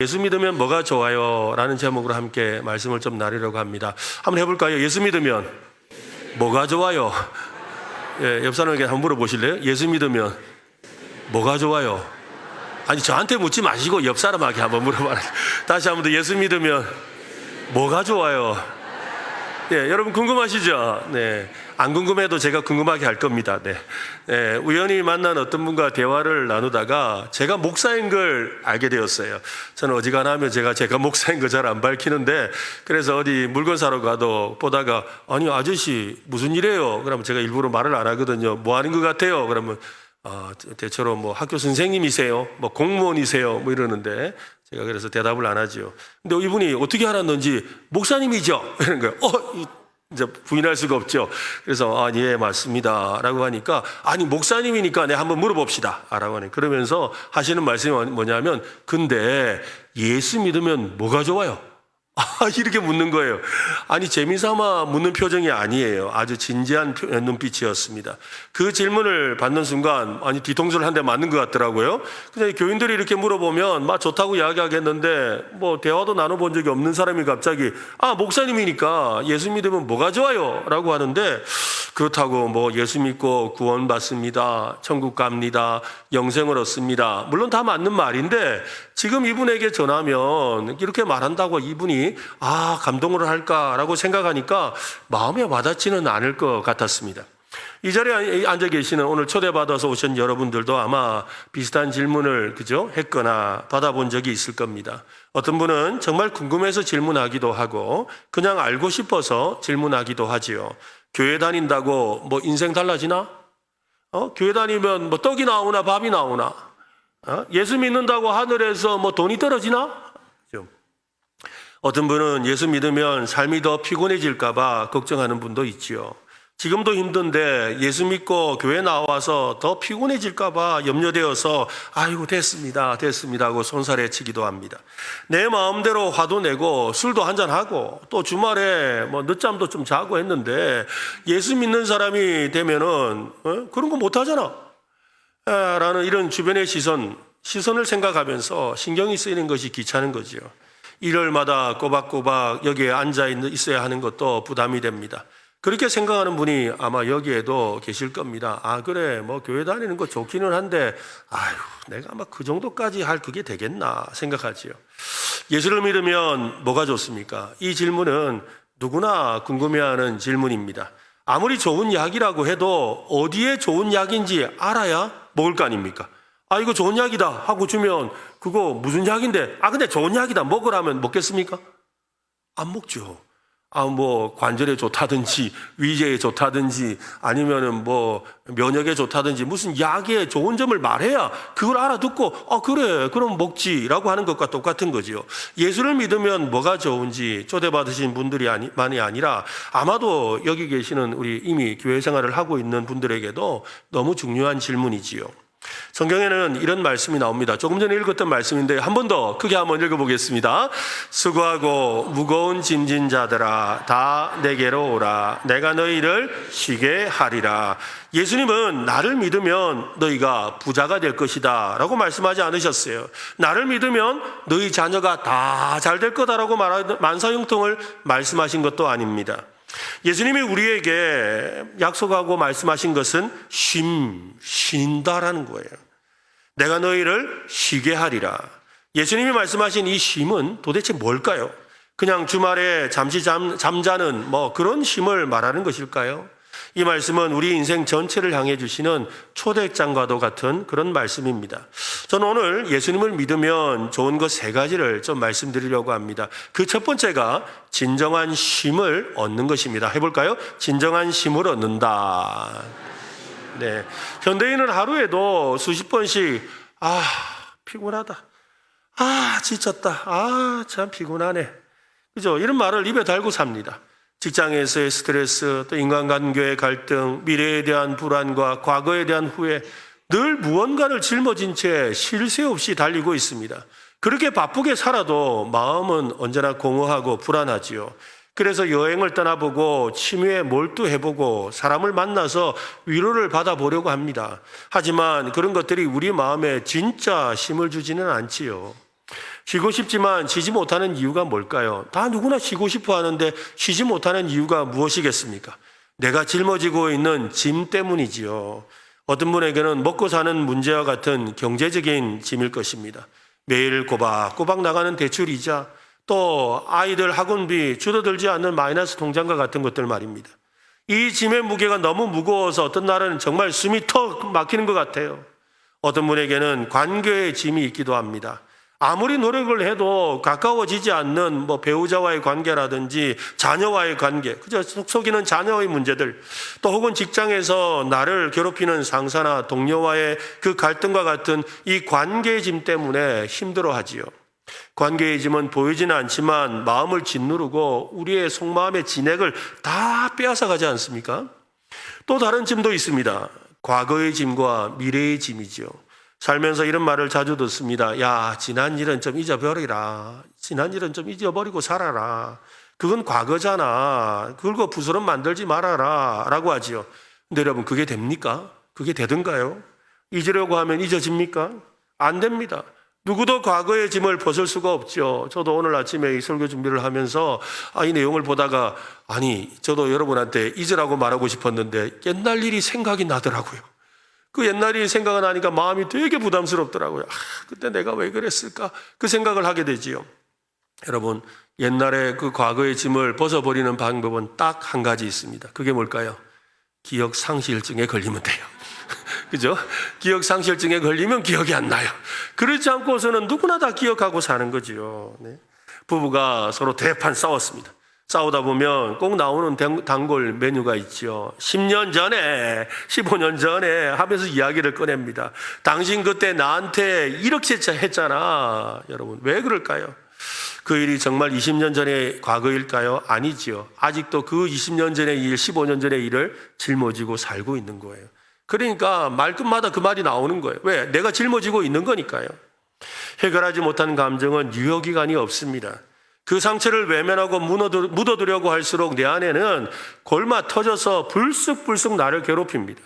예수 믿으면 뭐가 좋아요? 라는 제목으로 함께 말씀을 좀 나누려고 합니다. 한번 해볼까요? 예수 믿으면 뭐가 좋아요? 예, 옆 사람에게 한번 물어보실래요? 예수 믿으면 뭐가 좋아요? 아니, 저한테 묻지 마시고 옆 사람에게 한번 물어봐라. 다시 한번 더, 예수 믿으면 뭐가 좋아요? 네, 여러분 궁금하시죠? 네, 안 궁금해도 제가 궁금하게 할 겁니다. 네, 네, 우연히 만난 어떤 분과 대화를 나누다가 제가 목사인 걸 알게 되었어요. 저는 어지간하면 제가 목사인 거 잘 안 밝히는데, 그래서 어디 물건 사러 가도 보다가 아니 아저씨 무슨 일이에요? 그러면 제가 일부러 말을 안 하거든요. 뭐 하는 것 같아요? 그러면 대체로 뭐 학교 선생님이세요? 뭐 공무원이세요? 뭐 이러는데 제가 그래서 대답을 안 하죠. 근데 이분이 어떻게 알았는지 목사님이죠? 이런 거예요. 이제 부인할 수가 없죠. 그래서 예, 맞습니다 라고 하니까, 아니 목사님이니까 내가 한번 물어봅시다 라고 하네. 그러면서 하시는 말씀이 뭐냐면, 근데 예수 믿으면 뭐가 좋아요? 이렇게 묻는 거예요. 아니, 재미삼아 묻는 표정이 아니에요. 아주 진지한 눈빛이었습니다. 그 질문을 받는 순간 뒤통수를 한 대 맞는 것 같더라고요. 그냥 교인들이 이렇게 물어보면 막 좋다고 이야기하겠는데, 뭐 대화도 나눠본 적이 없는 사람이 갑자기 목사님이니까 예수 믿으면 뭐가 좋아요? 라고 하는데, 그렇다고 뭐 예수 믿고 구원 받습니다, 천국 갑니다, 영생을 얻습니다, 물론 다 맞는 말인데, 지금 이분에게 전하면 이렇게 말한다고 이분이 감동을 할까라고 생각하니까 마음에 와닿지는 않을 것 같았습니다. 이 자리에 앉아 계시는, 오늘 초대받아서 오신 여러분들도 아마 비슷한 질문을 했거나 받아본 적이 있을 겁니다. 어떤 분은 정말 궁금해서 질문하기도 하고 그냥 알고 싶어서 질문하기도 하지요. 교회 다닌다고 뭐 인생 달라지나? 교회 다니면 뭐 떡이 나오나 밥이 나오나? 예수 믿는다고 하늘에서 뭐 돈이 떨어지나? 어떤 분은 예수 믿으면 삶이 더 피곤해질까 봐 걱정하는 분도 있지요. 지금도 힘든데 예수 믿고 교회 나와서 더 피곤해질까 봐 염려되어서 아이고 됐습니다 하고 손살해치기도 합니다. 내 마음대로 화도 내고 술도 한잔하고 또 주말에 뭐 늦잠도 좀 자고 했는데, 예수 믿는 사람이 되면은 그런 거 못하잖아 라는 이런 주변의 시선을 생각하면서 신경이 쓰이는 것이 귀찮은 거지요. 일요일마다 꼬박꼬박 여기에 앉아 있어야 하는 것도 부담이 됩니다. 그렇게 생각하는 분이 아마 여기에도 계실 겁니다. 그래, 뭐 교회 다니는 거 좋기는 한데 내가 아마 그 정도까지 할 그게 되겠나 생각하지요. 예수를 믿으면 뭐가 좋습니까? 이 질문은 누구나 궁금해하는 질문입니다. 아무리 좋은 약이라고 해도 어디에 좋은 약인지 알아야 먹을 거 아닙니까? 이거 좋은 약이다 하고 주면 그거 무슨 약인데, 근데 좋은 약이다 먹으라면 먹겠습니까? 안 먹죠. 뭐 관절에 좋다든지 위궤에 좋다든지 아니면은 뭐 면역에 좋다든지 무슨 약의 좋은 점을 말해야 그걸 알아듣고 그래 그럼 먹지라고 하는 것과 똑같은 거지요. 예수를 믿으면 뭐가 좋은지 초대받으신 분들이 만이 아니라 아마도 여기 계시는 우리 이미 교회 생활을 하고 있는 분들에게도 너무 중요한 질문이지요. 성경에는 이런 말씀이 나옵니다. 조금 전에 읽었던 말씀인데 한 번 더 크게 한번 읽어보겠습니다. 수고하고 무거운 짐진 자들아 다 내게로 오라. 내가 너희를 쉬게 하리라. 예수님은 나를 믿으면 너희가 부자가 될 것이다 라고 말씀하지 않으셨어요. 나를 믿으면 너희 자녀가 다 잘 될 거다라고 만사형통을 말씀하신 것도 아닙니다. 예수님이 우리에게 약속하고 말씀하신 것은 쉰다라는 거예요. 내가 너희를 쉬게 하리라. 예수님이 말씀하신 이 쉼은 도대체 뭘까요? 그냥 주말에 잠시 잠자는 뭐 그런 쉼을 말하는 것일까요? 이 말씀은 우리 인생 전체를 향해 주시는 초대장과도 같은 그런 말씀입니다. 저는 오늘 예수님을 믿으면 좋은 것 3가지를 좀 말씀드리려고 합니다. 그 첫 번째가 진정한 쉼을 얻는 것입니다. 해볼까요? 진정한 쉼을 얻는다. 네, 현대인은 하루에도 수십 번씩 피곤하다, 지쳤다, 참 피곤하네, 그죠? 이런 말을 입에 달고 삽니다. 직장에서의 스트레스, 또 인간관계의 갈등, 미래에 대한 불안과 과거에 대한 후회, 늘 무언가를 짊어진 채 쉴 새 없이 달리고 있습니다. 그렇게 바쁘게 살아도 마음은 언제나 공허하고 불안하지요. 그래서 여행을 떠나보고 취미에 몰두해보고 사람을 만나서 위로를 받아보려고 합니다. 하지만 그런 것들이 우리 마음에 진짜 힘을 주지는 않지요. 쉬고 싶지만 쉬지 못하는 이유가 뭘까요? 다 누구나 쉬고 싶어 하는데 쉬지 못하는 이유가 무엇이겠습니까? 내가 짊어지고 있는 짐 때문이지요. 어떤 분에게는 먹고 사는 문제와 같은 경제적인 짐일 것입니다. 매일 꼬박꼬박 나가는 대출이자 또 아이들 학원비, 줄어들지 않는 마이너스 통장과 같은 것들 말입니다. 이 짐의 무게가 너무 무거워서 어떤 날은 정말 숨이 턱 막히는 것 같아요. 어떤 분에게는 관계의 짐이 있기도 합니다. 아무리 노력을 해도 가까워지지 않는 배우자와의 관계라든지 자녀와의 관계, 그저 속썩이는 자녀의 문제들, 또 혹은 직장에서 나를 괴롭히는 상사나 동료와의 그 갈등과 같은 이 관계의 짐 때문에 힘들어하지요. 관계의 짐은 보이지는 않지만 마음을 짓누르고 우리의 속마음의 진액을 다 빼앗아 가지 않습니까? 또 다른 짐도 있습니다. 과거의 짐과 미래의 짐이죠. 살면서 이런 말을 자주 듣습니다. 야, 지난 일은 좀 잊어버리라. 지난 일은 좀 잊어버리고 살아라. 그건 과거잖아. 그걸 부스럼 만들지 말아라. 라고 하지요. 근데 여러분, 그게 됩니까? 그게 되던가요? 잊으려고 하면 잊어집니까? 안 됩니다. 누구도 과거의 짐을 벗을 수가 없죠. 저도 오늘 아침에 이 설교 준비를 하면서 이 내용을 보다가 저도 여러분한테 잊으라고 말하고 싶었는데 옛날 일이 생각이 나더라고요. 그 옛날이 생각이 나니까 마음이 되게 부담스럽더라고요. 그때 내가 왜 그랬을까? 그 생각을 하게 되지요. 여러분, 옛날에 그 과거의 짐을 벗어버리는 방법은 딱 한 가지 있습니다. 그게 뭘까요? 기억 상실증에 걸리면 돼요. 그죠? 기억 상실증에 걸리면 기억이 안 나요. 그렇지 않고서는 누구나 다 기억하고 사는 거지요. 네. 부부가 서로 대판 싸웠습니다. 싸우다 보면 꼭 나오는 단골 메뉴가 있죠. 10년 전에, 15년 전에 하면서 이야기를 꺼냅니다. 당신 그때 나한테 이렇게 했잖아. 여러분, 왜 그럴까요? 그 일이 정말 20년 전의 과거일까요? 아니지요. 아직도 그 20년 전의 일, 15년 전의 일을 짊어지고 살고 있는 거예요. 그러니까 말끝마다 그 말이 나오는 거예요. 왜? 내가 짊어지고 있는 거니까요. 해결하지 못한 감정은 유효기간이 없습니다. 그 상처를 외면하고 묻어두려고 할수록 내 안에는 골마 터져서 불쑥불쑥 나를 괴롭힙니다.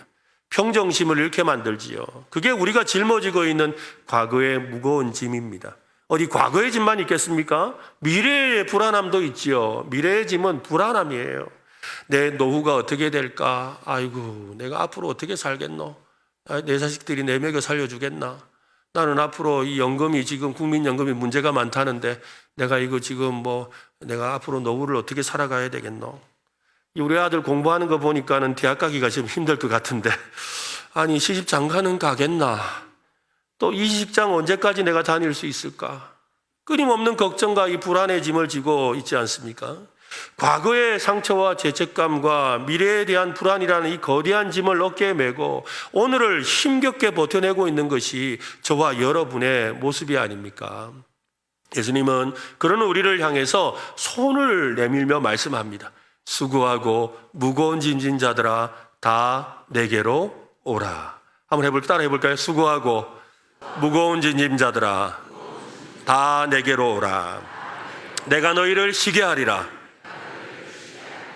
평정심을 잃게 만들지요. 그게 우리가 짊어지고 있는 과거의 무거운 짐입니다. 어디 과거의 짐만 있겠습니까? 미래의 불안함도 있지요. 미래의 짐은 불안함이에요. 내 노후가 어떻게 될까? 아이고, 내가 앞으로 어떻게 살겠노? 내 자식들이 내 먹여 살려주겠나? 나는 앞으로 이 연금이 지금 국민연금이 문제가 많다는데 내가 이거 지금 내가 앞으로 노후를 어떻게 살아가야 되겠노? 우리 아들 공부하는 거 보니까는 대학 가기가 좀 힘들 것 같은데 시집 장가는 가겠나? 또 이 직장 언제까지 내가 다닐 수 있을까? 끊임없는 걱정과 이 불안의 짐을 지고 있지 않습니까? 과거의 상처와 죄책감과 미래에 대한 불안이라는 이 거대한 짐을 어깨에 메고 오늘을 힘겹게 버텨내고 있는 것이 저와 여러분의 모습이 아닙니까? 예수님은 그런 우리를 향해서 손을 내밀며 말씀합니다. 수고하고 무거운 짐진 자들아 다 내게로 오라. 한번 따라 해볼까요? 수고하고 무거운 짐진 자들아 다 내게로 오라. 내가 너희를 쉬게 하리라.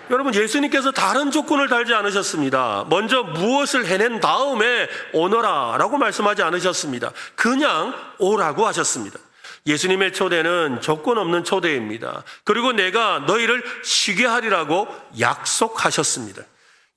여러분, 예수님께서 다른 조건을 달지 않으셨습니다. 먼저 무엇을 해낸 다음에 오너라 라고 말씀하지 않으셨습니다. 그냥 오라고 하셨습니다. 예수님의 초대는 조건 없는 초대입니다. 그리고 내가 너희를 쉬게 하리라고 약속하셨습니다.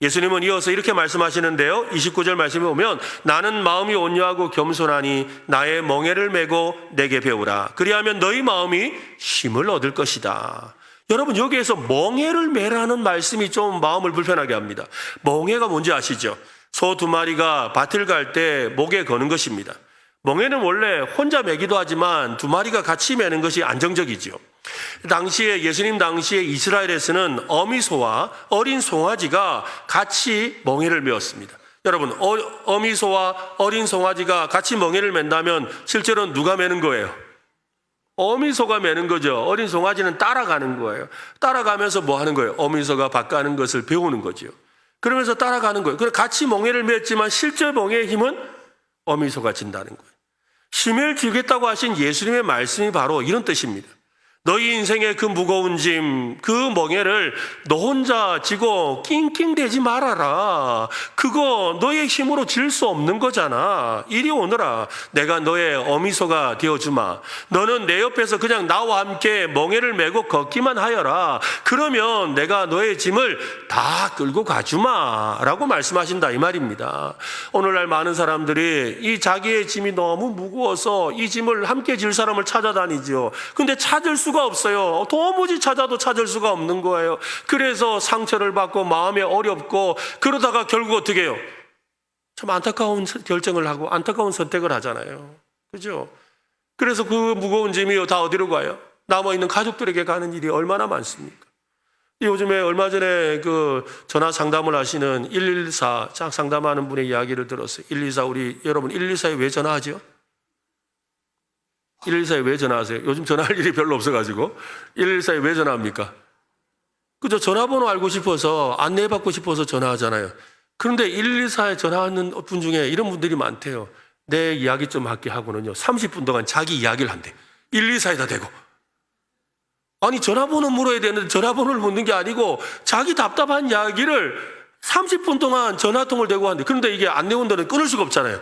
예수님은 이어서 이렇게 말씀하시는데요. 29절 말씀에 보면 나는 마음이 온유하고 겸손하니 나의 멍에를 메고 내게 배우라. 그리하면 너희 마음이 힘을 얻을 것이다. 여러분, 여기에서 멍에를 매라는 말씀이 좀 마음을 불편하게 합니다. 멍에가 뭔지 아시죠? 소 2마리가 밭을 갈 때 목에 거는 것입니다. 멍에는 원래 혼자 매기도 하지만 2마리가 같이 매는 것이 안정적이죠. 예수님 당시에 이스라엘에서는 어미소와 어린 송아지가 같이 멍에를 메었습니다. 여러분, 어미소와 어린 송아지가 같이 멍에를 맨다면 실제로는 누가 매는 거예요? 어미소가 매는 거죠. 어린 송아지는 따라가는 거예요. 따라가면서 뭐 하는 거예요? 어미소가 밭 가는 것을 배우는 거죠. 그러면서 따라가는 거예요. 그래서 같이 멍에를 맸지만 실제 멍에의 힘은 어미소가 진다는 거예요. 힘을 주겠다고 하신 예수님의 말씀이 바로 이런 뜻입니다. 너희 인생의 그 무거운 짐, 그 멍에를 너 혼자 지고 낑낑대지 말아라. 그거 너의 힘으로 질 수 없는 거잖아. 이리 오너라. 내가 너의 어미소가 되어주마. 너는 내 옆에서 그냥 나와 함께 멍에를 메고 걷기만 하여라. 그러면 내가 너의 짐을 다 끌고 가주마. 라고 말씀하신다 이 말입니다. 오늘날 많은 사람들이 이 자기의 짐이 너무 무거워서 이 짐을 함께 질 사람을 찾아다니죠. 근데 찾을 수가 없어요. 도무지 찾아도 찾을 수가 없는 거예요. 그래서 상처를 받고 마음이 어렵고 그러다가 결국 어떻게 해요? 참 안타까운 결정을 하고 안타까운 선택을 하잖아요. 그죠? 그래서 그 무거운 짐이 다 어디로 가요? 남아있는 가족들에게 가는 일이 얼마나 많습니까? 요즘에 얼마 전에 그 전화 상담을 하시는 114 상담하는 분의 이야기를 들었어요. 114 우리 여러분 114에 왜 전화하죠? 114에 왜 전화하세요? 요즘 전화할 일이 별로 없어가지고 114에 왜 전화합니까? 그죠? 전화번호 알고 싶어서 안내받고 싶어서 전화하잖아요. 그런데 114에 전화하는 분 중에 이런 분들이 많대요. 내 이야기 좀 할게 하고는요 30분 동안 자기 이야기를 한대. 114에다 대고. 아니 전화번호 물어야 되는데 전화번호를 묻는 게 아니고 자기 답답한 이야기를 30분 동안 전화통을 대고 하는데, 그런데 이게 안내원들은 끊을 수가 없잖아요.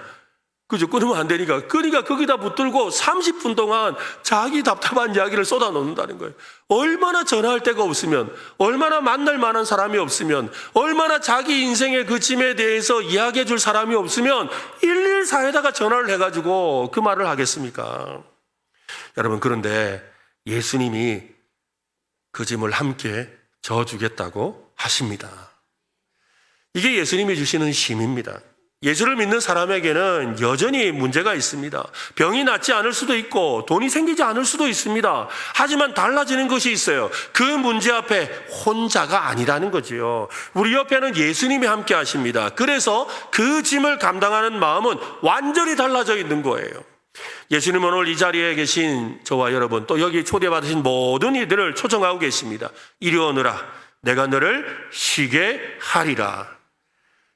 그죠? 끊으면 안 되니까. 그러니까 거기다 붙들고 30분 동안 자기 답답한 이야기를 쏟아 놓는다는 거예요. 얼마나 전화할 데가 없으면, 얼마나 만날 만한 사람이 없으면, 얼마나 자기 인생의 그 짐에 대해서 이야기해 줄 사람이 없으면 114에다가 전화를 해가지고 그 말을 하겠습니까? 여러분, 그런데 예수님이 그 짐을 함께 져주겠다고 하십니다. 이게 예수님이 주시는 힘입니다. 예수를 믿는 사람에게는 여전히 문제가 있습니다. 병이 낫지 않을 수도 있고 돈이 생기지 않을 수도 있습니다. 하지만 달라지는 것이 있어요. 그 문제 앞에 혼자가 아니라는 거지요. 우리 옆에는 예수님이 함께 하십니다. 그래서 그 짐을 감당하는 마음은 완전히 달라져 있는 거예요. 예수님은 오늘 이 자리에 계신 저와 여러분, 또 여기 초대받으신 모든 이들을 초청하고 계십니다. 이리 오너라, 내가 너를 쉬게 하리라.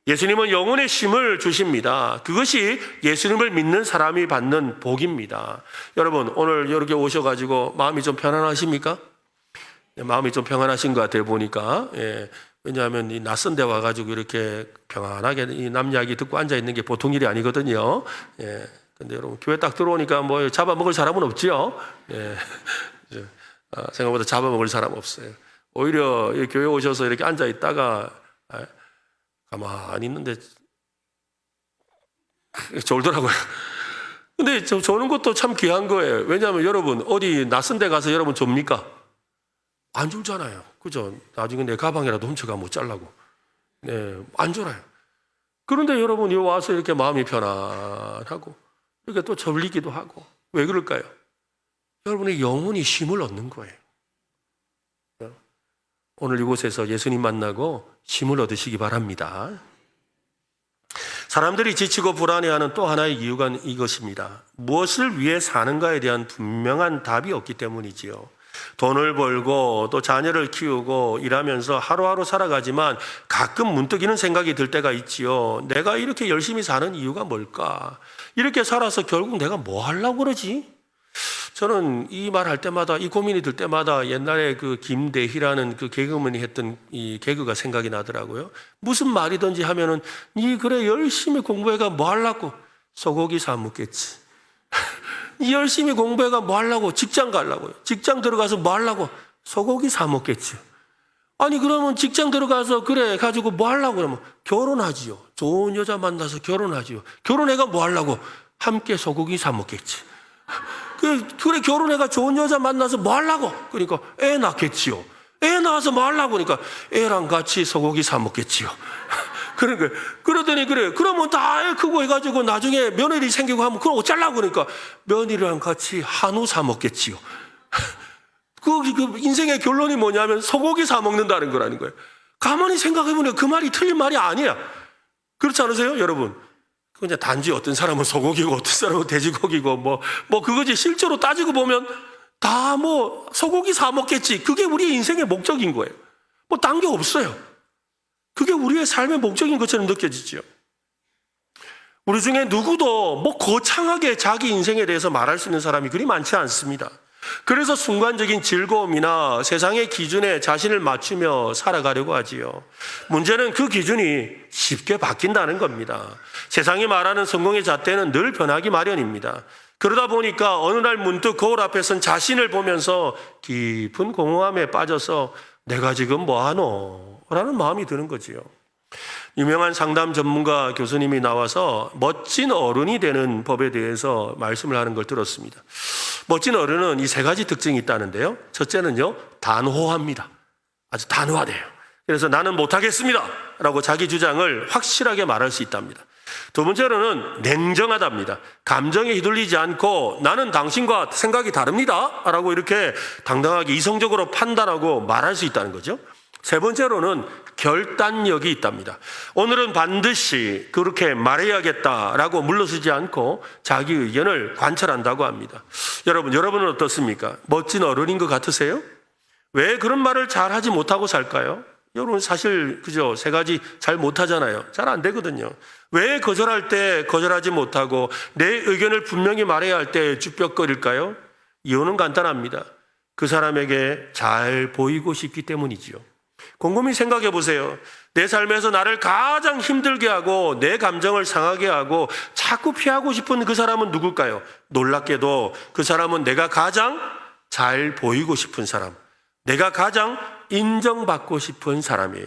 예수님은 영혼의 쉼을 주십니다. 그것이 예수님을 믿는 사람이 받는 복입니다. 여러분, 오늘 이렇게 오셔가지고 마음이 좀 편안하십니까? 네, 마음이 좀 평안하신 것 같아요, 보니까. 예, 왜냐하면 이 낯선 데 와가지고 이렇게 평안하게 이 남 이야기 듣고 앉아있는 게 보통 일이 아니거든요. 예, 근데 여러분, 교회 딱 들어오니까 뭐 잡아먹을 사람은 없지요? 예, 생각보다 잡아먹을 사람 없어요. 오히려 교회 오셔서 이렇게 앉아있다가 가만히 있는데 졸더라고요. 근데 조는 것도 참 귀한 거예요. 왜냐하면 여러분, 어디 낯선 데 가서 여러분 좁니까? 안 졸잖아요. 그죠? 나중에 내 가방이라도 훔쳐가 못 잘라고. 네, 안 졸아요. 그런데 여러분, 여기 와서 이렇게 마음이 편안하고 이렇게 또 졸리기도 하고. 왜 그럴까요? 여러분의 영혼이 쉼을 얻는 거예요. 오늘 이곳에서 예수님 만나고 쉼을 얻으시기 바랍니다. 사람들이 지치고 불안해하는 또 하나의 이유가 이것입니다. 무엇을 위해 사는가에 대한 분명한 답이 없기 때문이지요. 돈을 벌고 또 자녀를 키우고 일하면서 하루하루 살아가지만 가끔 문득 이런 생각이 들 때가 있지요. 내가 이렇게 열심히 사는 이유가 뭘까? 이렇게 살아서 결국 내가 뭐 하려고 그러지? 저는 이 말 할 때마다, 이 고민이 들 때마다 옛날에 그 김대희라는 그 개그맨이 했던 이 개그가 생각이 나더라고요. 무슨 말이든지 하면은, 니 그래 열심히 공부해가 뭐 하려고? 소고기 사 먹겠지. 니 열심히 공부해가 뭐 하려고? 직장 가려고요. 직장 들어가서 뭐 하려고? 소고기 사 먹겠지. 아니 그러면 직장 들어가서 그래 가지고 뭐 하려고? 그러면 결혼하지요. 좋은 여자 만나서 결혼하지요. 결혼해가 뭐 하려고? 함께 소고기 사 먹겠지. 그래 결혼해가 좋은 여자 만나서 뭐 하려고? 그러니까 애 낳겠지요. 애 낳아서 뭐 하려고? 그러니까 애랑 같이 소고기 사 먹겠지요. 그러니까 그러더니 그래 그러면 다 애 크고 해가지고 나중에 며느리 생기고 하면 그럼 어쩌려고? 그러니까 며느리랑 같이 한우 사 먹겠지요. 그 인생의 결론이 뭐냐면 소고기 사 먹는다는 거라는 거예요. 가만히 생각해보면 그 말이 틀린 말이 아니야. 그렇지 않으세요, 여러분? 그냥 단지 어떤 사람은 소고기고 어떤 사람은 돼지고기고 뭐 그거지. 실제로 따지고 보면 다 뭐 소고기 사 먹겠지. 그게 우리의 인생의 목적인 거예요. 뭐 딴 게 없어요. 그게 우리의 삶의 목적인 것처럼 느껴지죠. 우리 중에 누구도 뭐 거창하게 자기 인생에 대해서 말할 수 있는 사람이 그리 많지 않습니다. 그래서 순간적인 즐거움이나 세상의 기준에 자신을 맞추며 살아가려고 하지요. 문제는 그 기준이 쉽게 바뀐다는 겁니다. 세상이 말하는 성공의 잣대는 늘 변하기 마련입니다. 그러다 보니까 어느 날 문득 거울 앞에 선 자신을 보면서 깊은 공허함에 빠져서 내가 지금 뭐하노? 라는 마음이 드는 거지요. 유명한 상담 전문가 교수님이 나와서 멋진 어른이 되는 법에 대해서 말씀을 하는 걸 들었습니다. 멋진 어른은 이 세 가지 특징이 있다는데요. 첫째는요, 단호합니다. 아주 단호하대요. 그래서 나는 못하겠습니다 라고 자기 주장을 확실하게 말할 수 있답니다. 두 번째로는 냉정하답니다. 감정에 휘둘리지 않고 나는 당신과 생각이 다릅니다 라고 이렇게 당당하게 이성적으로 판단하고 말할 수 있다는 거죠. 세 번째로는 결단력이 있답니다. 오늘은 반드시 그렇게 말해야겠다라고 물러서지 않고 자기 의견을 관철한다고 합니다. 여러분은 어떻습니까? 멋진 어른인 것 같으세요? 왜 그런 말을 잘 하지 못하고 살까요? 여러분 사실 그죠? 세 가지 잘 못하잖아요. 잘 안 되거든요. 왜 거절할 때 거절하지 못하고 내 의견을 분명히 말해야 할 때 쭈뼛거릴까요? 이유는 간단합니다. 그 사람에게 잘 보이고 싶기 때문이지요. 곰곰이 생각해 보세요. 내 삶에서 나를 가장 힘들게 하고 내 감정을 상하게 하고 자꾸 피하고 싶은 그 사람은 누굴까요? 놀랍게도 그 사람은 내가 가장 잘 보이고 싶은 사람, 내가 가장 인정받고 싶은 사람이에요.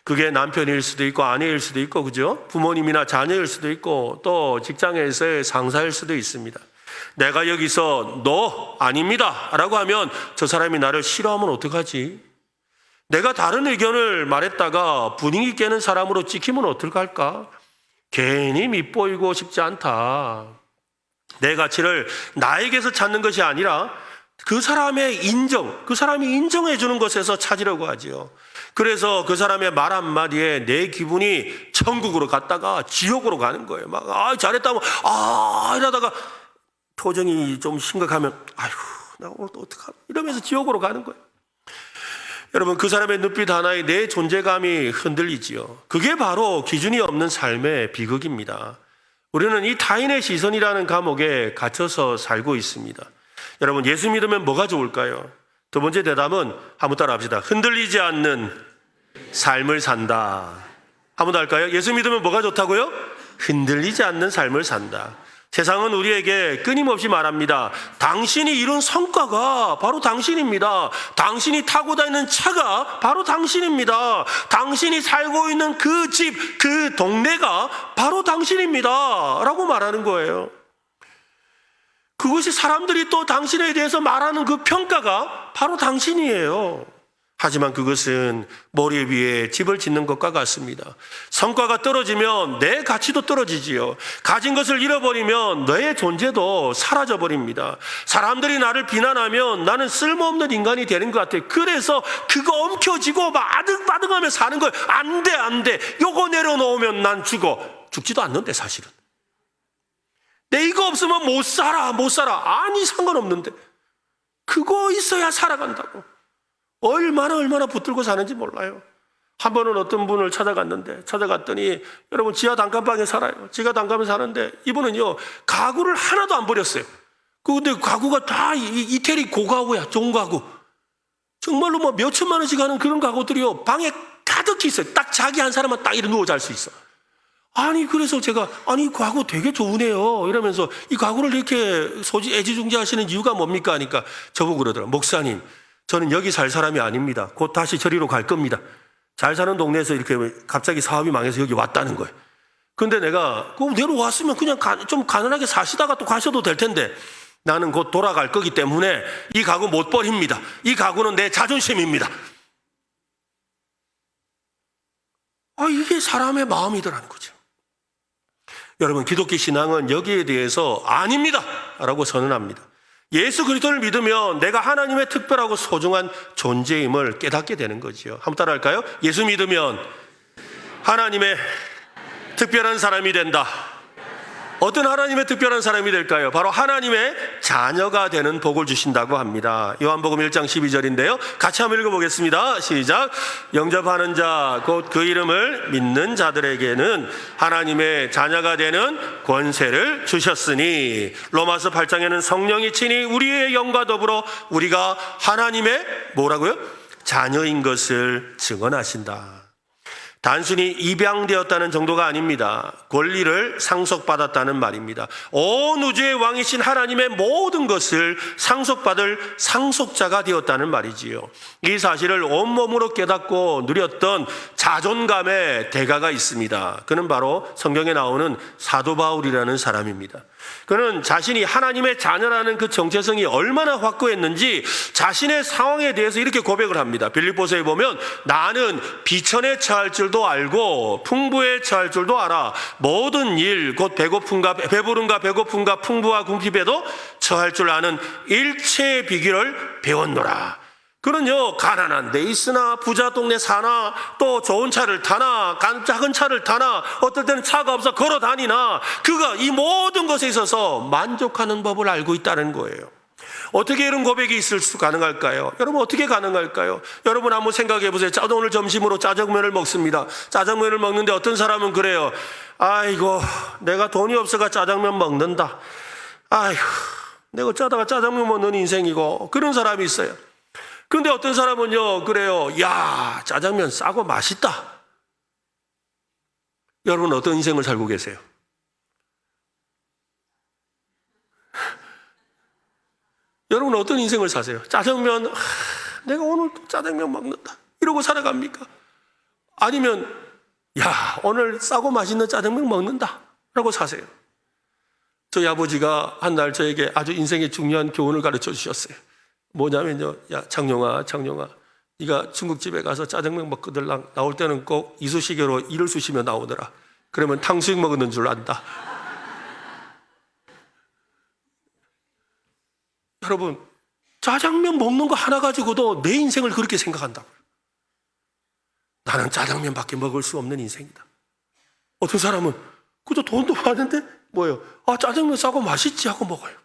그게 남편일 수도 있고 아내일 수도 있고 그죠? 부모님이나 자녀일 수도 있고 또 직장에서의 상사일 수도 있습니다. 내가 여기서 너 아닙니다 라고 하면 저 사람이 나를 싫어하면 어떡하지? 내가 다른 의견을 말했다가 분위기 깨는 사람으로 찍히면 어떡할까? 괜히 밉보이고 싶지 않다. 내 가치를 나에게서 찾는 것이 아니라 그 사람의 인정, 그 사람이 인정해 주는 것에서 찾으려고 하지요. 그래서 그 사람의 말 한마디에 내 기분이 천국으로 갔다가 지옥으로 가는 거예요. 막, 잘했다고, 이러다가 표정이 좀 심각하면, 나 오늘 또 어떡하나. 이러면서 지옥으로 가는 거예요. 여러분, 그 사람의 눈빛 하나에 내 존재감이 흔들리지요. 그게 바로 기준이 없는 삶의 비극입니다. 우리는 이 타인의 시선이라는 감옥에 갇혀서 살고 있습니다. 여러분, 예수 믿으면 뭐가 좋을까요? 두 번째 대답은 한번 따라 합시다. 흔들리지 않는 삶을 산다. 한번 더 할까요? 예수 믿으면 뭐가 좋다고요? 흔들리지 않는 삶을 산다. 세상은 우리에게 끊임없이 말합니다. 당신이 이룬 성과가 바로 당신입니다. 당신이 타고 다니는 차가 바로 당신입니다. 당신이 살고 있는 그 집, 그 동네가 바로 당신입니다. 라고 말하는 거예요. 그것이 사람들이 또 당신에 대해서 말하는 그 평가가 바로 당신이에요. 하지만 그것은 머리 위에 집을 짓는 것과 같습니다. 성과가 떨어지면 내 가치도 떨어지지요. 가진 것을 잃어버리면 너의 존재도 사라져버립니다. 사람들이 나를 비난하면 나는 쓸모없는 인간이 되는 것 같아요. 그래서 그거 엉켜지고 막 아득바득하며 사는 거예요. 안 돼. 요거 내려놓으면 난 죽지도 않는데 사실은. 내 이거 없으면 못 살아. 아니 상관없는데. 그거 있어야 살아간다고. 얼마나 붙들고 사는지 몰라요. 한 번은 어떤 분을 찾아갔더니 여러분 지하 단칸방에 살아요. 지하 단칸방에 사는데 이분은요 가구를 하나도 안 버렸어요. 근데 가구가 다 이태리 고가구야. 좋은 가구. 정말로 뭐 몇천만 원씩 하는 그런 가구들이요 방에 가득히 있어요. 딱 자기 한 사람만 딱 이렇게 누워 잘 수 있어. 그래서 제가 이 가구 되게 좋으네요 이러면서 이 가구를 이렇게 애지중지하시는 이유가 뭡니까 하니까 저보고 그러더라고요. 목사님, 저는 여기 살 사람이 아닙니다. 곧 다시 저리로 갈 겁니다. 잘 사는 동네에서 이렇게 갑자기 사업이 망해서 여기 왔다는 거예요. 근데 내가 내려왔으면 그냥 좀 가난하게 사시다가 또 가셔도 될 텐데 나는 곧 돌아갈 거기 때문에 이 가구 못 버립니다. 이 가구는 내 자존심입니다. 이게 사람의 마음이더라는 거죠. 여러분, 기독교 신앙은 여기에 대해서 아닙니다 라고 선언합니다. 예수 그리스도를 믿으면 내가 하나님의 특별하고 소중한 존재임을 깨닫게 되는 거지요. 한번 따라 할까요? 예수 믿으면 하나님의 특별한 사람이 된다. 어떤 하나님의 특별한 사람이 될까요? 바로 하나님의 자녀가 되는 복을 주신다고 합니다. 요한복음 1장 12절인데요. 같이 한번 읽어보겠습니다. 시작. 영접하는 자, 곧 그 이름을 믿는 자들에게는 하나님의 자녀가 되는 권세를 주셨으니, 로마서 8장에는 성령이 친히 우리의 영과 더불어 우리가 하나님의 뭐라고요? 자녀인 것을 증언하신다. 단순히 입양되었다는 정도가 아닙니다. 권리를 상속받았다는 말입니다. 온 우주의 왕이신 하나님의 모든 것을 상속받을 상속자가 되었다는 말이지요. 이 사실을 온몸으로 깨닫고 누렸던 자존감의 대가가 있습니다. 그는 바로 성경에 나오는 사도 바울이라는 사람입니다. 그는 자신이 하나님의 자녀라는 그 정체성이 얼마나 확고했는지 자신의 상황에 대해서 이렇게 고백을 합니다. 빌립보서에 보면 나는 비천에 처할 줄도 알고 풍부에 처할 줄도 알아. 모든 일 곧 배부름과 배고픔과 풍부와 궁핍에도 처할 줄 아는 일체의 비결을 배웠노라. 그는요, 가난한 데 있으나 부자 동네 사나 또 좋은 차를 타나 작은 차를 타나 어떨 때는 차가 없어 걸어 다니나 그가 이 모든 것에 있어서 만족하는 법을 알고 있다는 거예요. 어떻게 이런 고백이 있을 수 가능할까요? 여러분, 어떻게 가능할까요? 여러분 한번 생각해 보세요. 오늘 점심으로 짜장면을 먹습니다. 짜장면을 먹는데 어떤 사람은 그래요. 아이고, 내가 돈이 없어가 짜장면 먹는다. 아이고, 내가 짜다가 짜장면 먹는 인생이고, 그런 사람이 있어요. 그런데 어떤 사람은요, 그래요. 야, 짜장면 싸고 맛있다. 여러분 어떤 인생을 살고 계세요? 여러분 어떤 인생을 사세요? 짜장면, 내가 오늘 또 짜장면 먹는다. 이러고 살아갑니까? 아니면, 야, 오늘 싸고 맛있는 짜장면 먹는다. 라고 사세요. 저희 아버지가 한 날 저에게 아주 인생의 중요한 교훈을 가르쳐 주셨어요. 뭐냐면요, 야, 장용아, 네가 중국집에 가서 짜장면 먹거들랑 나올 때는 꼭 이쑤시개로 이를 쑤시며 나오더라. 그러면 탕수육 먹는 줄 안다. 여러분, 짜장면 먹는 거 하나 가지고도 내 인생을 그렇게 생각한다고요. 나는 짜장면밖에 먹을 수 없는 인생이다. 어떤 사람은 그저 돈도 많은데 뭐예요? 아, 짜장면 싸고 맛있지 하고 먹어요.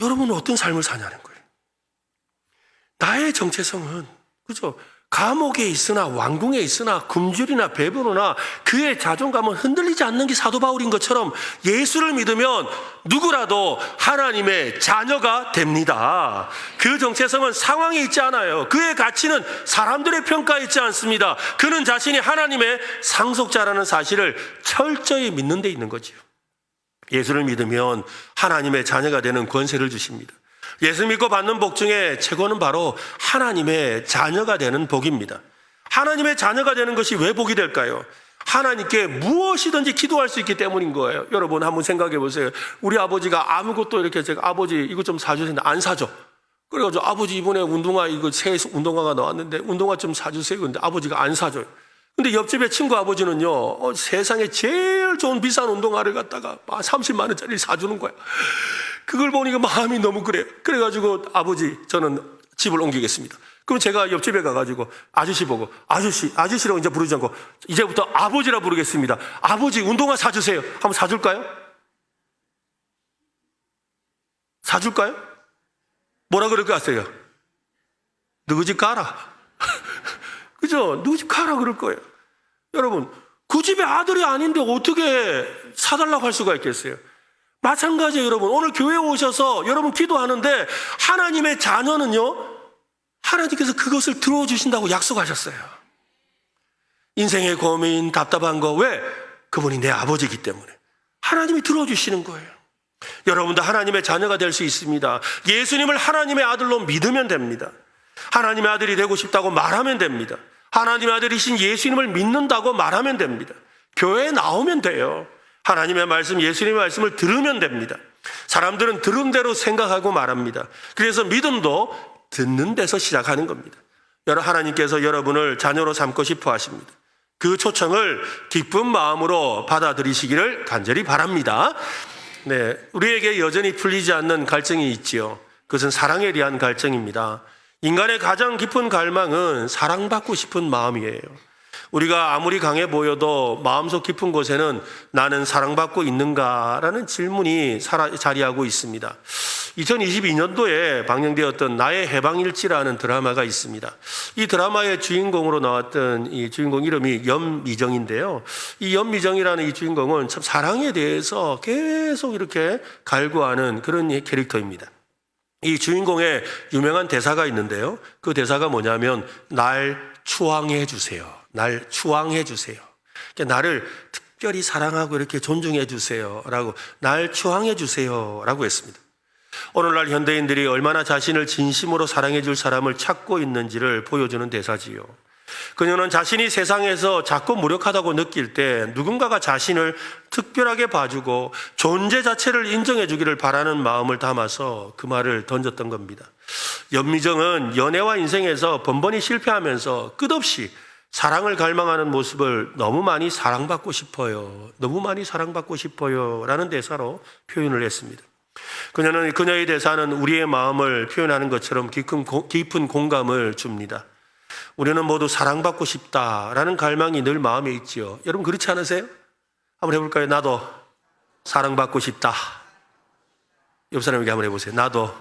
여러분은 어떤 삶을 사냐는 거예요. 나의 정체성은 그죠? 감옥에 있으나 왕궁에 있으나 굶주리나 배부르나 그의 자존감은 흔들리지 않는 게 사도 바울인 것처럼 예수를 믿으면 누구라도 하나님의 자녀가 됩니다. 그 정체성은 상황에 있지 않아요. 그의 가치는 사람들의 평가에 있지 않습니다. 그는 자신이 하나님의 상속자라는 사실을 철저히 믿는 데 있는 거지요. 예수를 믿으면 하나님의 자녀가 되는 권세를 주십니다. 예수 믿고 받는 복 중에 최고는 바로 하나님의 자녀가 되는 복입니다. 하나님의 자녀가 되는 것이 왜 복이 될까요? 하나님께 무엇이든지 기도할 수 있기 때문인 거예요. 여러분 한번 생각해 보세요. 우리 아버지가 아무것도 이렇게 제가 아버지 이거 좀 사주세요. 안 사줘. 그래가지고 아버지 이번에 운동화 이거 새 운동화가 나왔는데 운동화 좀 사주세요. 근데 아버지가 안 사줘요. 근데 옆집에 친구 아버지는요, 세상에 제일 좋은 비싼 운동화를 갖다가 30만 원짜리 사주는 거야. 그걸 보니까 마음이 너무 그래요. 그래가지고 아버지 저는 집을 옮기겠습니다. 그럼 제가 옆집에 가가지고 아저씨 보고 아저씨라고 이제 부르지 않고 이제부터 아버지라 부르겠습니다. 아버지 운동화 사주세요. 한번 사줄까요? 사줄까요? 뭐라 그럴 것 같아요? 너희 집 가라. 그죠? 너희 집 가라 그럴 거예요. 여러분, 그 집의 아들이 아닌데 어떻게 사달라고 할 수가 있겠어요? 마찬가지예요, 여러분. 오늘 교회에 오셔서 여러분 기도하는데 하나님의 자녀는요, 하나님께서 그것을 들어주신다고 약속하셨어요. 인생의 고민, 답답한 거, 왜? 그분이 내 아버지이기 때문에. 하나님이 들어주시는 거예요. 여러분도 하나님의 자녀가 될 수 있습니다. 예수님을 하나님의 아들로 믿으면 됩니다. 하나님의 아들이 되고 싶다고 말하면 됩니다. 하나님의 아들이신 예수님을 믿는다고 말하면 됩니다. 교회에 나오면 돼요. 하나님의 말씀, 예수님의 말씀을 들으면 됩니다. 사람들은 들은 대로 생각하고 말합니다. 그래서 믿음도 듣는 데서 시작하는 겁니다. 하나님께서 여러분을 자녀로 삼고 싶어 하십니다. 그 초청을 기쁜 마음으로 받아들이시기를 간절히 바랍니다. 네, 우리에게 여전히 풀리지 않는 갈증이 있지요. 그것은 사랑에 대한 갈증입니다. 인간의 가장 깊은 갈망은 사랑받고 싶은 마음이에요. 우리가 아무리 강해 보여도 마음속 깊은 곳에는 나는 사랑받고 있는가라는 질문이 자리하고 있습니다. 2022년도에 방영되었던 나의 해방일지라는 드라마가 있습니다. 이 드라마의 주인공으로 나왔던 이 주인공 이름이 연미정인데요. 이 연미정이라는 이 주인공은 참 사랑에 대해서 계속 이렇게 갈구하는 그런 캐릭터입니다. 이 주인공의 유명한 대사가 있는데요. 그 대사가 뭐냐면 날 추앙해 주세요. 날 추앙해 주세요. 그러니까 나를 특별히 사랑하고 이렇게 존중해 주세요 라고, 날 추앙해 주세요 라고 했습니다. 오늘날 현대인들이 얼마나 자신을 진심으로 사랑해 줄 사람을 찾고 있는지를 보여주는 대사지요. 그녀는 자신이 세상에서 작고 무력하다고 느낄 때 누군가가 자신을 특별하게 봐주고 존재 자체를 인정해 주기를 바라는 마음을 담아서 그 말을 던졌던 겁니다. 연미정은 연애와 인생에서 번번이 실패하면서 끝없이 사랑을 갈망하는 모습을 너무 많이 사랑받고 싶어요. 너무 많이 사랑받고 싶어요 라는 대사로 표현을 했습니다. 그녀의 대사는 우리의 마음을 표현하는 것처럼 깊은 공감을 줍니다. 우리는 모두 사랑받고 싶다라는 갈망이 늘 마음에 있지요. 여러분 그렇지 않으세요? 한번 해볼까요? 나도 사랑받고 싶다. 옆 사람에게 한번 해보세요. 나도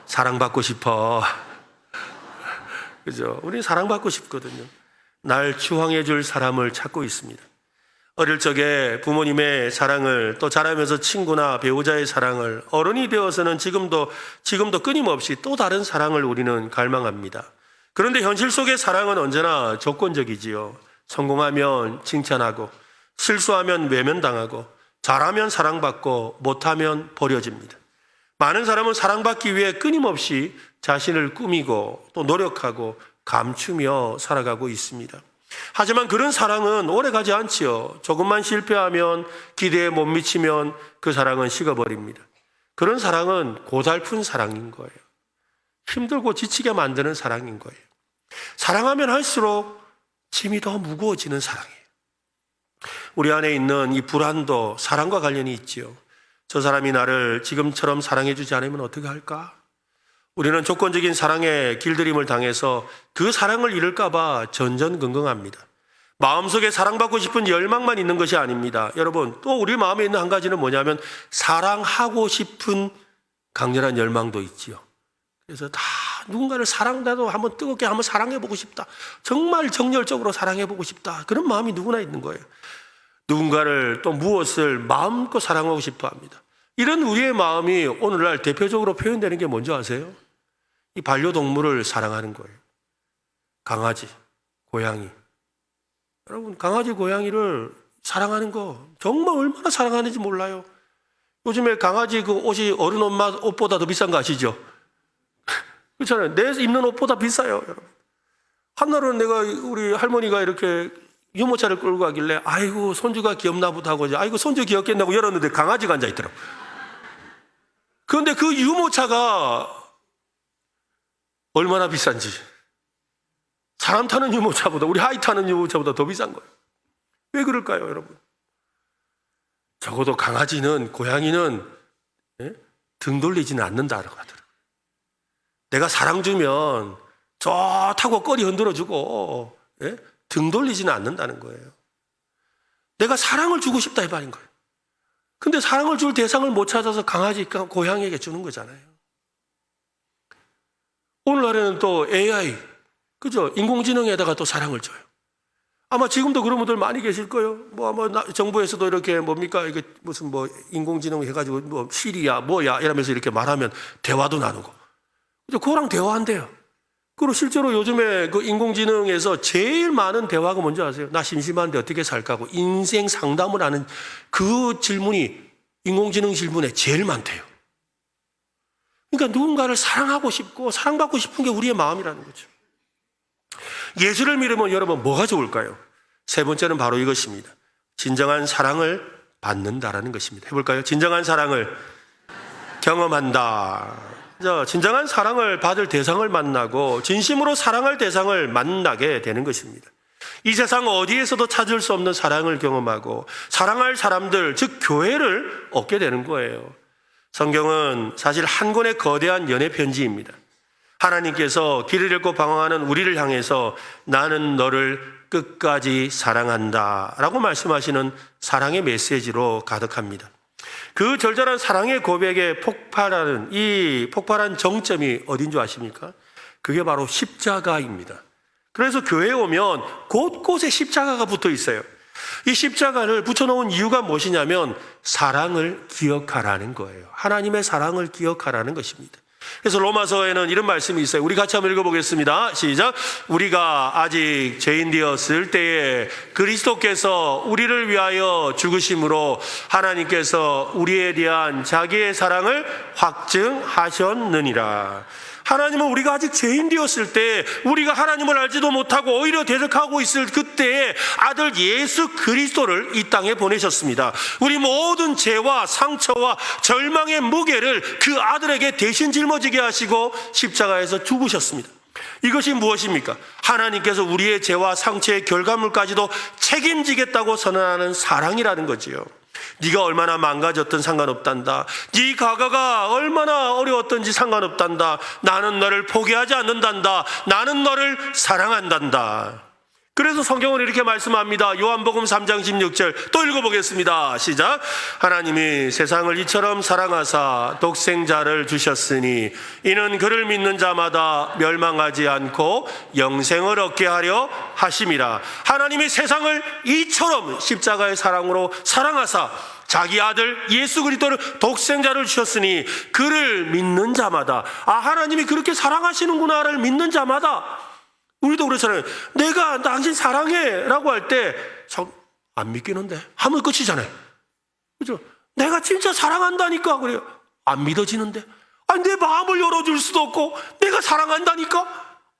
사랑받고 싶어. 그죠? 우리는 사랑받고 싶거든요. 날 추앙해 줄 사람을 찾고 있습니다. 어릴 적에 부모님의 사랑을, 또 자라면서 친구나 배우자의 사랑을, 어른이 되어서는 지금도 끊임없이 또 다른 사랑을 우리는 갈망합니다. 그런데 현실 속의 사랑은 언제나 조건적이지요. 성공하면 칭찬하고, 실수하면 외면당하고, 잘하면 사랑받고, 못하면 버려집니다. 많은 사람은 사랑받기 위해 끊임없이 자신을 꾸미고 또 노력하고 감추며 살아가고 있습니다. 하지만 그런 사랑은 오래가지 않지요. 조금만 실패하면, 기대에 못 미치면 그 사랑은 식어버립니다. 그런 사랑은 고달픈 사랑인 거예요. 힘들고 지치게 만드는 사랑인 거예요. 사랑하면 할수록 짐이 더 무거워지는 사랑이에요. 우리 안에 있는 이 불안도 사랑과 관련이 있지요. 저 사람이 나를 지금처럼 사랑해주지 않으면 어떻게 할까? 우리는 조건적인 사랑의 길들임을 당해서 그 사랑을 잃을까 봐 전전긍긍합니다. 마음속에 사랑받고 싶은 열망만 있는 것이 아닙니다. 여러분, 또 우리 마음에 있는 한 가지는 뭐냐면 사랑하고 싶은 강렬한 열망도 있지요. 그래서 다 누군가를 사랑해도 한번 뜨겁게 한번 사랑해보고 싶다. 정말 정열적으로 사랑해보고 싶다. 그런 마음이 누구나 있는 거예요. 누군가를 또 무엇을 마음껏 사랑하고 싶어 합니다. 이런 우리의 마음이 오늘날 대표적으로 표현되는 게 뭔지 아세요? 이 반려동물을 사랑하는 거예요. 강아지, 고양이. 여러분, 강아지, 고양이를 사랑하는 거 정말 얼마나 사랑하는지 몰라요. 요즘에 강아지 그 옷이 어른 옷보다 더 비싼 거 아시죠? 그렇잖아요. 내 입는 옷보다 비싸요, 여러분. 한날은 우리 할머니가 이렇게 유모차를 끌고 가길래 아이고 손주가 귀엽나 보다 하고 아이고 손주 귀엽겠냐고 열었는데 강아지가 앉아있더라고. 그런데 그 유모차가 얼마나 비싼지, 사람 타는 유모차보다, 우리 하이 타는 유모차보다 더 비싼 거예요. 왜 그럴까요, 여러분? 적어도 강아지는, 고양이는 등 돌리지는 않는다라고 하더라고요. 내가 사랑 주면 좋다고 꼬리 흔들어주고 등 돌리지는 않는다는 거예요. 내가 사랑을 주고 싶다 이 말인 거예요. 근데 사랑을 줄 대상을 못 찾아서 강아지, 고양이에게 주는 거잖아요. 오늘날에는 또 AI, 그죠? 인공지능에다가 또 사랑을 줘요. 아마 지금도 그런 분들 많이 계실 거예요. 아마 정부에서도 이렇게 이게 무슨 인공지능 해가지고 시리야, 뭐야, 이러면서 이렇게 말하면 대화도 나누고. 그죠? 그거랑 대화한대요. 그리고 실제로 요즘에 그 인공지능에서 제일 많은 대화가 뭔지 아세요? 나 심심한데 어떻게 살까 하고 인생 상담을 하는 그 질문이 인공지능 질문에 제일 많대요. 그러니까 누군가를 사랑하고 싶고 사랑받고 싶은 게 우리의 마음이라는 거죠. 예수를 믿으면 여러분 뭐가 좋을까요? 세 번째는 바로 이것입니다. 진정한 사랑을 받는다라는 것입니다. 해볼까요? 진정한 사랑을 경험한다. 진정한 사랑을 받을 대상을 만나고 진심으로 사랑할 대상을 만나게 되는 것입니다. 이 세상 어디에서도 찾을 수 없는 사랑을 경험하고 사랑할 사람들, 즉 교회를 얻게 되는 거예요. 성경은 사실 한 권의 거대한 연애 편지입니다. 하나님께서 길을 잃고 방황하는 우리를 향해서 나는 너를 끝까지 사랑한다 라고 말씀하시는 사랑의 메시지로 가득합니다. 그 절절한 사랑의 고백에 폭발한 정점이 어딘 줄 아십니까? 그게 바로 십자가입니다. 그래서 교회에 오면 곳곳에 십자가가 붙어 있어요. 이 십자가를 붙여놓은 이유가 무엇이냐면 사랑을 기억하라는 거예요. 하나님의 사랑을 기억하라는 것입니다. 그래서 로마서에는 이런 말씀이 있어요. 우리 같이 한번 읽어보겠습니다. 시작. 우리가 아직 죄인 되었을 때에 그리스도께서 우리를 위하여 죽으심으로 하나님께서 우리에 대한 자기의 사랑을 확증하셨느니라. 하나님은 우리가 아직 죄인 되었을 때, 우리가 하나님을 알지도 못하고 오히려 대적하고 있을 그때에 아들 예수 그리스도를 이 땅에 보내셨습니다. 우리 모든 죄와 상처와 절망의 무게를 그 아들에게 대신 짊어지게 하시고 십자가에서 죽으셨습니다. 이것이 무엇입니까? 하나님께서 우리의 죄와 상처의 결과물까지도 책임지겠다고 선언하는 사랑이라는 거지요. 네가 얼마나 망가졌든 상관없단다. 네 과거가 얼마나 어려웠든지 상관없단다. 나는 너를 포기하지 않는단다. 나는 너를 사랑한단다. 그래서 성경은 이렇게 말씀합니다. 요한복음 3장 16절 또 읽어보겠습니다. 시작. 하나님이 세상을 이처럼 사랑하사 독생자를 주셨으니 이는 그를 믿는 자마다 멸망하지 않고 영생을 얻게 하려 하심이라. 하나님이 세상을 이처럼 십자가의 사랑으로 사랑하사 자기 아들 예수 그리스도를 독생자를 주셨으니 그를 믿는 자마다, 하나님이 그렇게 사랑하시는구나를 믿는 자마다. 우리도 그렇잖아요. 내가 당신 사랑해 라고 할 때 안 믿기는데 하면 끝이잖아요. 그죠? 내가 진짜 사랑한다니까 그래요. 안 믿어지는데. 아니 내 마음을 열어줄 수도 없고 내가 사랑한다니까.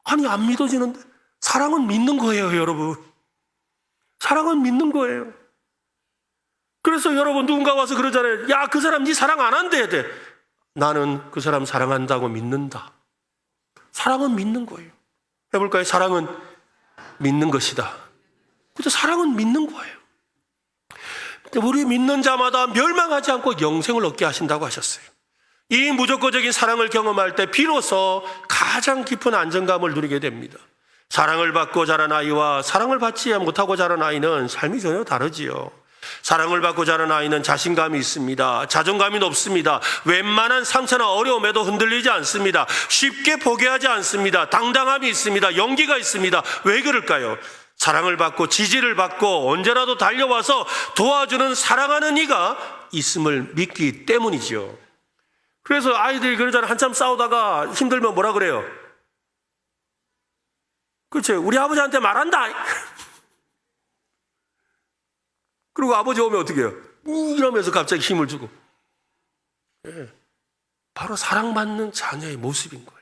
아니 안 믿어지는데. 사랑은 믿는 거예요, 여러분. 사랑은 믿는 거예요. 그래서 여러분 누군가 와서 그러잖아요. 야, 그 사람 네 사랑 안 한대. 나는 그 사람 사랑한다고 믿는다. 사랑은 믿는 거예요. 해볼까요? 사랑은 믿는 것이다. 그래서 사랑은 믿는 거예요. 우리 믿는 자마다 멸망하지 않고 영생을 얻게 하신다고 하셨어요. 이 무조건적인 사랑을 경험할 때 비로소 가장 깊은 안정감을 누리게 됩니다. 사랑을 받고 자란 아이와 사랑을 받지 못하고 자란 아이는 삶이 전혀 다르지요. 사랑을 받고 자란 아이는 자신감이 있습니다. 자존감이 높습니다. 웬만한 상처나 어려움에도 흔들리지 않습니다. 쉽게 포기하지 않습니다. 당당함이 있습니다. 용기가 있습니다. 왜 그럴까요? 사랑을 받고 지지를 받고 언제라도 달려와서 도와주는 사랑하는 이가 있음을 믿기 때문이지요. 그래서 아이들이 그러잖아요. 한참 싸우다가 힘들면 뭐라 그래요? 그렇죠. 우리 아버지한테 말한다. 그리고 아버지 오면 어떻게 해요? 이러면서 갑자기 힘을 주고. 바로 사랑받는 자녀의 모습인 거예요.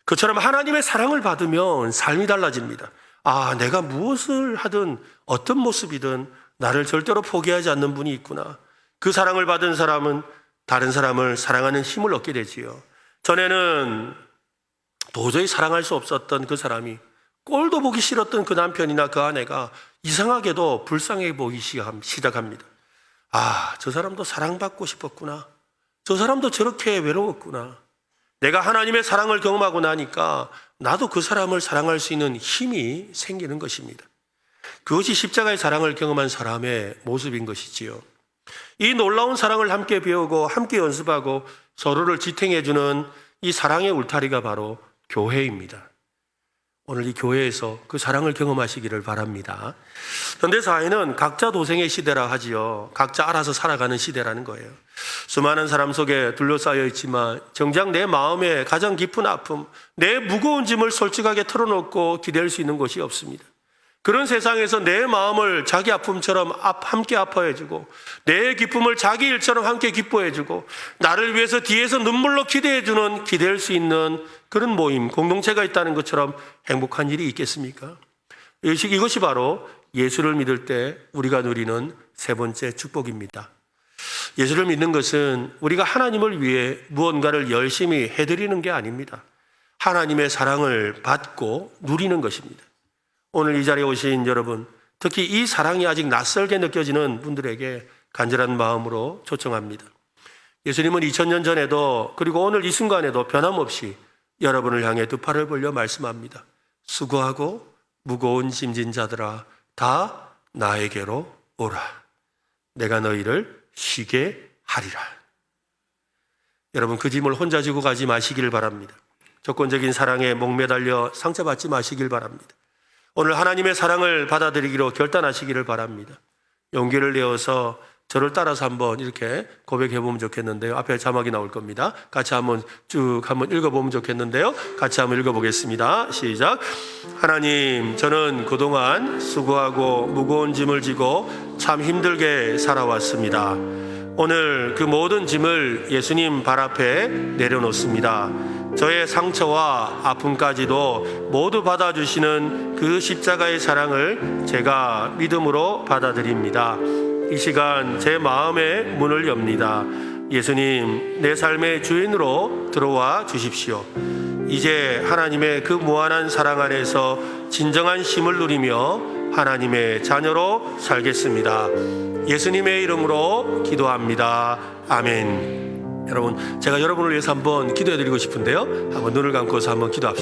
그처럼 하나님의 사랑을 받으면 삶이 달라집니다. 내가 무엇을 하든 어떤 모습이든 나를 절대로 포기하지 않는 분이 있구나. 그 사랑을 받은 사람은 다른 사람을 사랑하는 힘을 얻게 되지요. 전에는 도저히 사랑할 수 없었던 그 사람이, 꼴도 보기 싫었던 그 남편이나 그 아내가 이상하게도 불쌍해 보이기 시작합니다. 저 사람도 사랑받고 싶었구나. 저 사람도 저렇게 외로웠구나. 내가 하나님의 사랑을 경험하고 나니까 나도 그 사람을 사랑할 수 있는 힘이 생기는 것입니다. 그것이 십자가의 사랑을 경험한 사람의 모습인 것이지요. 이 놀라운 사랑을 함께 배우고 함께 연습하고 서로를 지탱해주는 이 사랑의 울타리가 바로 교회입니다. 오늘 이 교회에서 그 사랑을 경험하시기를 바랍니다. 현대사회는 각자 도생의 시대라 하지요. 각자 알아서 살아가는 시대라는 거예요. 수많은 사람 속에 둘러싸여 있지만 정작 내 마음에 가장 깊은 아픔, 내 무거운 짐을 솔직하게 털어놓고 기댈 수 있는 곳이 없습니다. 그런 세상에서 내 마음을 자기 아픔처럼 함께 아파해주고 내 기쁨을 자기 일처럼 함께 기뻐해주고 나를 위해서 뒤에서 눈물로 기대해주는, 기댈 수 있는 그런 모임, 공동체가 있다는 것처럼 행복한 일이 있겠습니까? 이것이 바로 예수를 믿을 때 우리가 누리는 세 번째 축복입니다. 예수를 믿는 것은 우리가 하나님을 위해 무언가를 열심히 해드리는 게 아닙니다. 하나님의 사랑을 받고 누리는 것입니다. 오늘 이 자리에 오신 여러분, 특히 이 사랑이 아직 낯설게 느껴지는 분들에게 간절한 마음으로 초청합니다. 예수님은 2000년 전에도 그리고 오늘 이 순간에도 변함없이 여러분을 향해 두 팔을 벌려 말씀합니다. 수고하고 무거운 짐진 자들아 다 나에게로 오라. 내가 너희를 쉬게 하리라. 여러분 그 짐을 혼자 지고 가지 마시길 바랍니다. 조건적인 사랑에 목매달려 상처받지 마시길 바랍니다. 오늘 하나님의 사랑을 받아들이기로 결단하시기를 바랍니다. 용기를 내어서 저를 따라서 한번 이렇게 고백해 보면 좋겠는데요. 앞에 자막이 나올 겁니다. 같이 한번 쭉 한번 읽어보면 좋겠는데요. 같이 한번 읽어보겠습니다. 시작. 하나님, 저는 그동안 수고하고 무거운 짐을 지고 참 힘들게 살아왔습니다. 오늘 그 모든 짐을 예수님 발 앞에 내려놓습니다. 저의 상처와 아픔까지도 모두 받아주시는 그 십자가의 사랑을 제가 믿음으로 받아들입니다. 이 시간 제 마음의 문을 엽니다. 예수님, 내 삶의 주인으로 들어와 주십시오. 이제 하나님의 그 무한한 사랑 안에서 진정한 쉼을 누리며 하나님의 자녀로 살겠습니다. 예수님의 이름으로 기도합니다. 아멘. 여러분, 제가 여러분을 위해서 한번 기도해 드리고 싶은데요. 한번 눈을 감고서 한번 기도합시다.